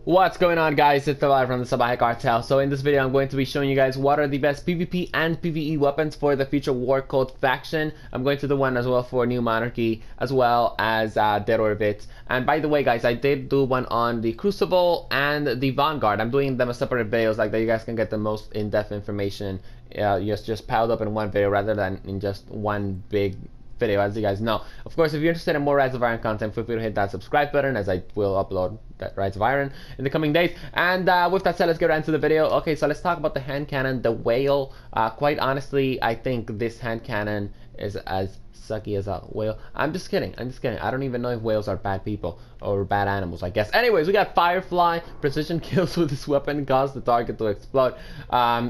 What's going on, guys? It's Salvajee from the Salvajee cartel. So in this video I'm going to be showing you guys what are the best PvP and PvE weapons for the future War Code faction. I'm going to do one as well for New Monarchy as well as Dead or Bit. And by the way, guys, I did do one on the Crucible and the Vanguard. I'm doing them as separate videos like that. You guys can get the most in-depth information just piled up in one video rather than in just one big video, as you guys know. Of course, if you're interested in more Rise of Iron content, feel free to hit that subscribe button, as I will upload that Rise of Iron in the coming days. And with that said, let's get right into the video. Okay, so let's talk about the hand cannon, the WAIL. Quite honestly, I think this hand cannon is as sucky as a whale. I'm just kidding. I don't even know if whales are bad people or bad animals, I guess. Anyways, we got Firefly. Precision kills with this weapon cause the target to explode.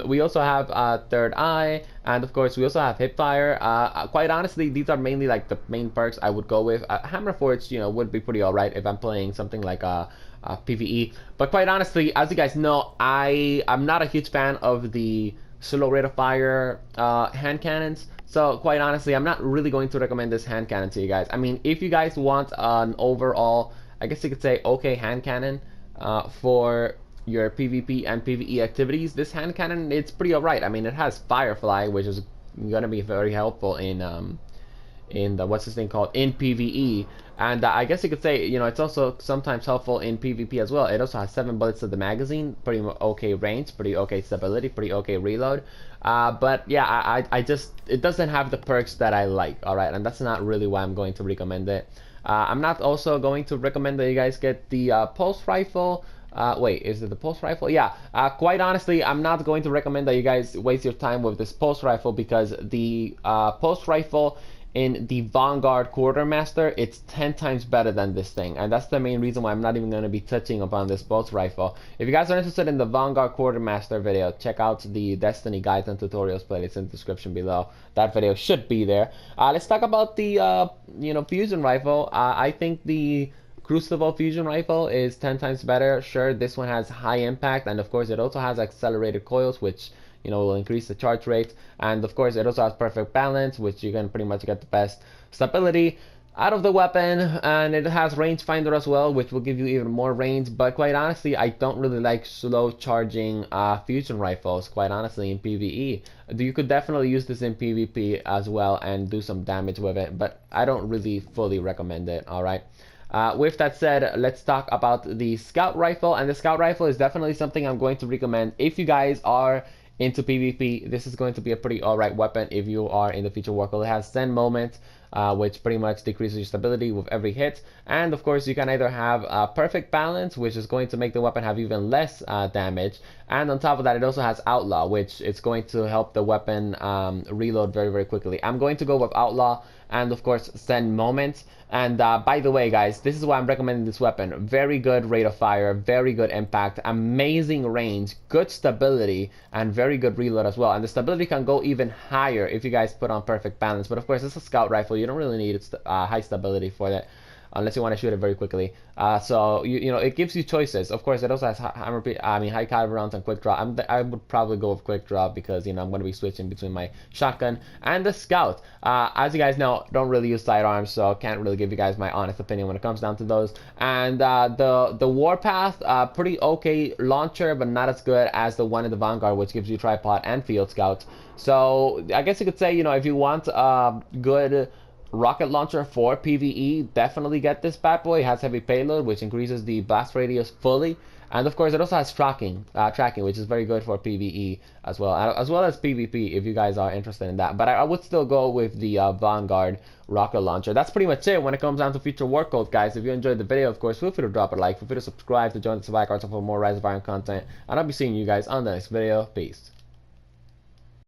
We also have Third Eye, and of course we also have Hipfire. Quite honestly, these are mainly like the main perks I would go with. Hammer Forge, would be pretty alright if I'm playing something like PvE. But quite honestly, as you guys know, I'm not a huge fan of the slow rate of fire hand cannons. So quite honestly, I'm not really going to recommend this hand cannon to you guys. I mean, if you guys want an overall, I guess you could say, okay hand cannon for your PvP and PvE activities, this hand cannon, it's pretty alright. I mean, it has Firefly, which is gonna be very helpful in the what's this thing called, in PvE, and I guess you could say it's also sometimes helpful in PvP as well. It also has 7 bullets to the magazine, pretty okay range, pretty okay stability, pretty okay reload. But yeah, I just, it doesn't have the perks that I like. All right, and that's not really why I'm going to recommend it. I'm not also going to recommend that you guys get the pulse rifle. Wait, is it the pulse rifle? Yeah, quite honestly, I'm not going to recommend that you guys waste your time with this pulse rifle, because the pulse rifle in the Vanguard Quartermaster, it's 10 times better than this thing, and that's the main reason why I'm not even going to be touching upon this pulse rifle. If you guys are interested in the Vanguard Quartermaster video, check out the Destiny guides and tutorials playlist in the description below. That video should be there. Let's talk about the fusion rifle. I think the Crucible fusion rifle is 10 times better. Sure, this one has high impact, and of course it also has accelerated coils, which will increase the charge rate, and of course it also has perfect balance, which you can pretty much get the best stability out of the weapon, and it has rangefinder as well, which will give you even more range. But quite honestly, I don't really like slow charging fusion rifles, quite honestly, in PvE. You could definitely use this in PvP as well and do some damage with it, but I don't really fully recommend it. Alright, with that said, let's talk about the scout rifle. And the scout rifle is definitely something I'm going to recommend if you guys are into PvP. This is going to be a pretty alright weapon if you are in the future war code. It has Zen Moment, which pretty much decreases your stability with every hit, and of course you can either have perfect balance, which is going to make the weapon have even less damage, and on top of that it also has Outlaw, which is going to help the weapon reload very quickly. I'm going to go with Outlaw, and of course Zen Moment. And by the way, guys, this is why I'm recommending this weapon. Very good rate of fire, very good impact, amazing range, good stability, and very good reload as well. And the stability can go even higher if you guys put on perfect balance. But of course, it's a scout rifle. You don't really need high stability for that, unless you want to shoot it very quickly. So it gives you choices. Of course, it also has high caliber rounds and quick draw. I would probably go with quick draw, because I'm going to be switching between my shotgun and the scout. As you guys know, don't really use sidearms, so can't really give you guys my honest opinion when it comes down to those. And the WARPATH, pretty okay launcher, but not as good as the one in the Vanguard, which gives you tripod and field scout. So I guess you could say, if you want good rocket launcher for PvE, definitely get this bad boy. It has heavy payload, which increases the blast radius fully, and of course it also has tracking, which is very good for PvE as well as PvP if you guys are interested in that. But I would still go with the Vanguard rocket launcher. That's pretty much it when it comes down to future war code, guys. If you enjoyed the video, of course, feel free to drop a like, feel free to subscribe to join the Salvajee cartel for more Rise of Iron content, and I'll be seeing you guys on the next video. Peace.